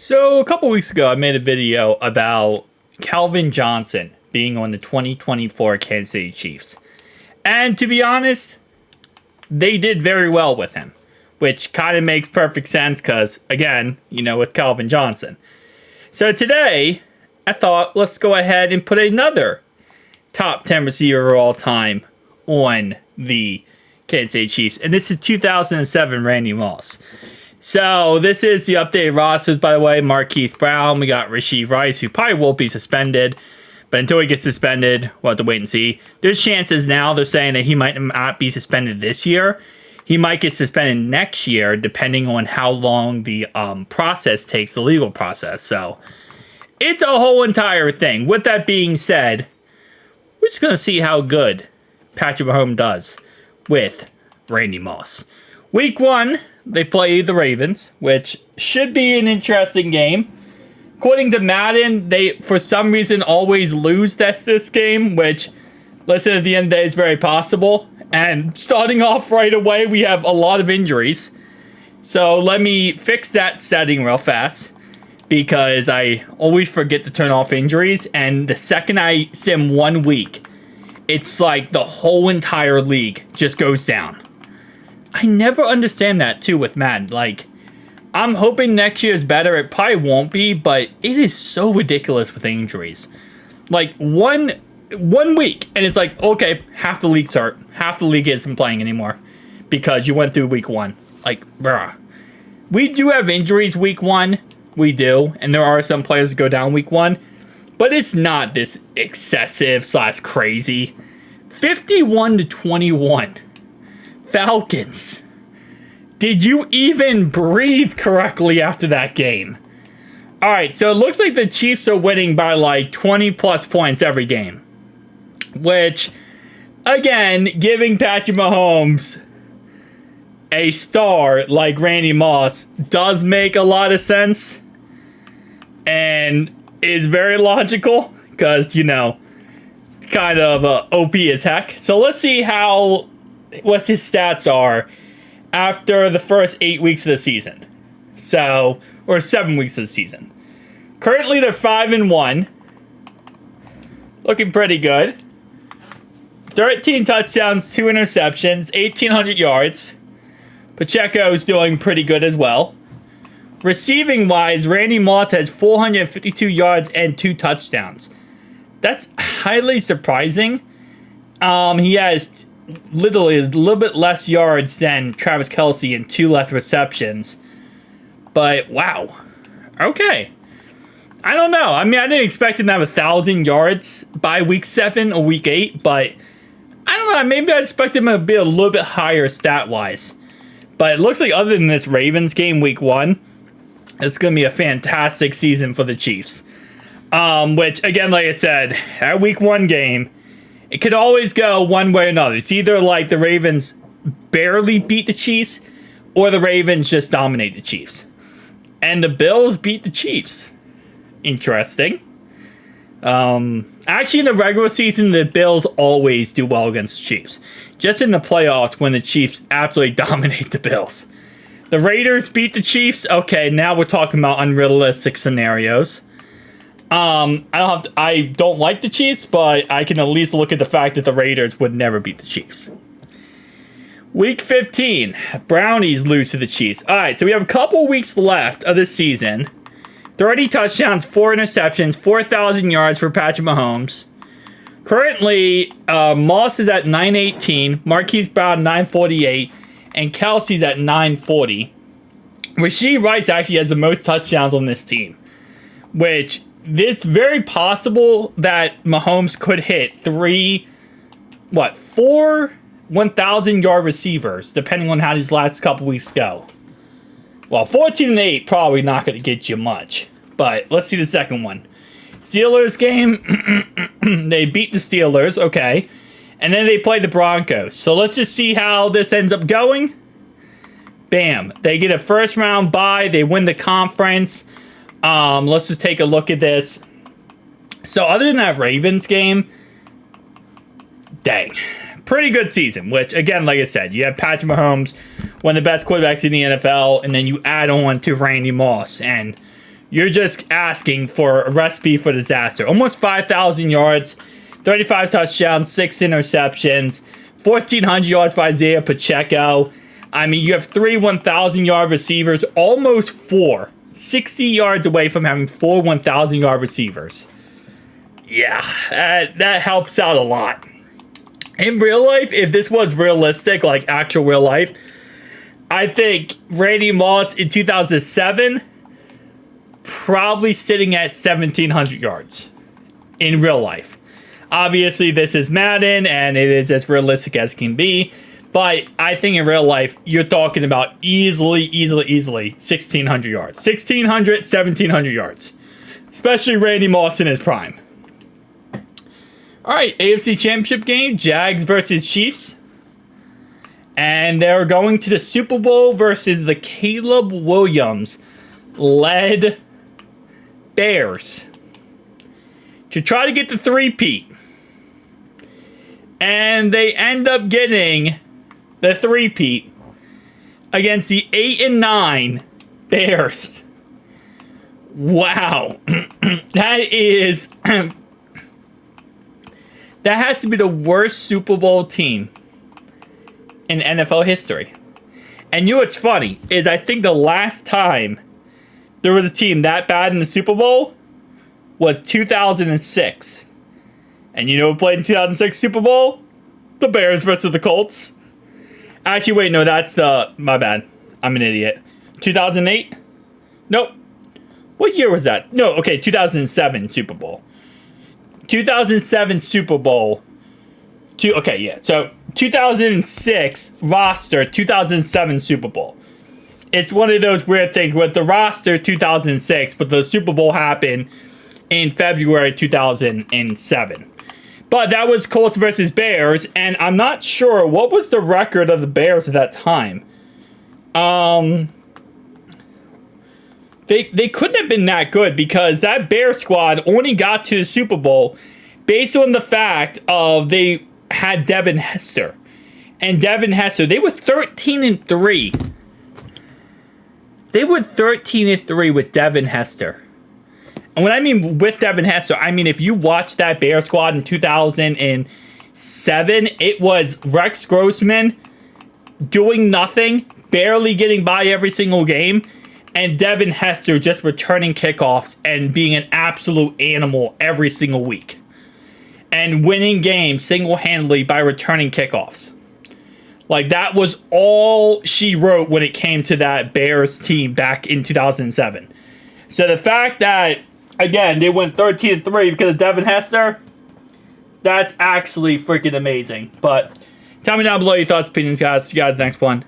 So a couple weeks ago, I made a video about Calvin Johnson being on the 2024 Kansas City Chiefs. And to be honest, they did very well with him, which kind of makes perfect sense because, again, with Calvin Johnson. So today, I thought, let's go ahead and put another top 10 receiver of all time on the Kansas City Chiefs. And this is 2007 Randy Moss. So this is the updated rosters, by the way. Marquise Brown, we got Rashee Rice, who probably won't be suspended. But until he gets suspended, we'll have to wait and see. There's chances now, they're saying that he might not be suspended this year. He might get suspended next year, depending on how long the process takes, the legal process. So it's a whole entire thing. With that being said, we're just going to see how good Patrick Mahomes does with Randy Moss. Week 1, they play the Ravens, which should be an interesting game. According to Madden, they, for some reason, always lose this game, which, listen, at the end of the day, is very possible. And starting off right away, we have a lot of injuries. So let me fix that setting real fast, because I always forget to turn off injuries. And the second I sim 1 week, it's like the whole entire league just goes down. I never understand that, too, with Madden. Like, I'm hoping next year is better. It probably won't be, but it is so ridiculous with injuries. Like, one week, and it's like, okay, half the league's hurt. Half the league isn't playing anymore because you went through week 1. Like, bruh. We do have injuries week 1. We do, and there are some players that go down week 1, but it's not this excessive / crazy. 51-21. Falcons. Did you even breathe correctly after that game? Alright, so it looks like the Chiefs are winning by like 20 plus points every game. Which, again, giving Patrick Mahomes a star like Randy Moss does make a lot of sense. And is very logical. Because, kind of OP as heck. So let's see what his stats are after the first 8 weeks of the season. So, or 7 weeks of the season. Currently, they're 5-1. Looking pretty good. 13 touchdowns, 2 interceptions, 1,800 yards. Pacheco's doing pretty good as well. Receiving-wise, Randy Moss has 452 yards and 2 touchdowns. That's highly surprising. He has literally a little bit less yards than Travis Kelce and 2 less receptions. But, wow. Okay. I don't know. I mean, I didn't expect him to have 1,000 yards by week 7 or week 8, but I don't know. Maybe I expected him to be a little bit higher stat-wise. But it looks like other than this Ravens game week 1, it's going to be a fantastic season for the Chiefs. Which, again, like I said, that week 1 game, it could always go one way or another. It's either like the Ravens barely beat the Chiefs, or the Ravens just dominate the Chiefs. And the Bills beat the Chiefs. Interesting. Actually, in the regular season, the Bills always do well against the Chiefs. Just in the playoffs, when the Chiefs absolutely dominate the Bills. The Raiders beat the Chiefs. Okay, now we're talking about unrealistic scenarios. I don't like the Chiefs, but I can at least look at the fact that the Raiders would never beat the Chiefs. Week 15, Brownies lose to the Chiefs. Alright, so we have a couple weeks left of this season. 30 touchdowns, 4 interceptions, 4,000 yards for Patrick Mahomes. Currently, Moss is at 918, Marquise Brown 948, and Kelce's at 940. Rashee Rice actually has the most touchdowns on this team, which it's very possible that Mahomes could hit 4 1,000-yard receivers, depending on how these last couple weeks go. Well, 14-8 probably not going to get you much, but let's see the second one. Steelers game, they beat the Steelers, okay, and then they play the Broncos. So let's just see how this ends up going. Bam, they get a first round bye, they win the conference. Let's just take a look at this. So other than that Ravens game, dang, pretty good season, which, again, like I said, you have Patrick Mahomes, one of the best quarterbacks in the NFL, and then you add on to Randy Moss, and you're just asking for a recipe for disaster. Almost 5,000 yards, 35 touchdowns, 6 interceptions, 1,400 yards for Isaiah Pacheco. I mean, you have 3 1,000-yard receivers, almost 4. 60 yards away from having 4 1,000-yard receivers. Yeah, that helps out a lot. In real life, if this was realistic, like actual real life, I think Randy Moss in 2007 probably sitting at 1,700 yards in real life. Obviously, this is Madden, and it is as realistic as it can be. But I think in real life, you're talking about easily 1,600 yards. 1,600, 1,700 yards. Especially Randy Moss in his prime. All right, AFC Championship game, Jags versus Chiefs. And they're going to the Super Bowl versus the Caleb Williams-led Bears to try to get the three-peat. And they end up getting the three-peat against the 8-9 Bears. Wow. That has to be the worst Super Bowl team in NFL history. And you know what's funny is I think the last time there was a team that bad in the Super Bowl was 2006. And you know who played in 2006 Super Bowl? The Bears versus the Colts. Actually, wait, no, that's my bad. I'm an idiot. 2008? Nope. What year was that? No, okay, 2007 Super Bowl. 2007 Super Bowl. Okay, yeah. So 2006 roster, 2007 Super Bowl. It's one of those weird things with the roster 2006, but the Super Bowl happened in February 2007. But that was Colts versus Bears, and I'm not sure what was the record of the Bears at that time. They couldn't have been that good because that Bear squad only got to the Super Bowl based on the fact of they had Devin Hester. And Devin Hester, they were 13-3. They were 13-3 with Devin Hester. And when I mean with Devin Hester, I mean if you watch that Bear squad in 2007, it was Rex Grossman doing nothing, barely getting by every single game, and Devin Hester just returning kickoffs and being an absolute animal every single week. And winning games single-handedly by returning kickoffs. Like, that was all she wrote when it came to that Bears team back in 2007. So the fact that, again, they went 13-3 because of Devin Hester, that's actually freaking amazing. But tell me down below your thoughts, opinions, guys. See you guys next one.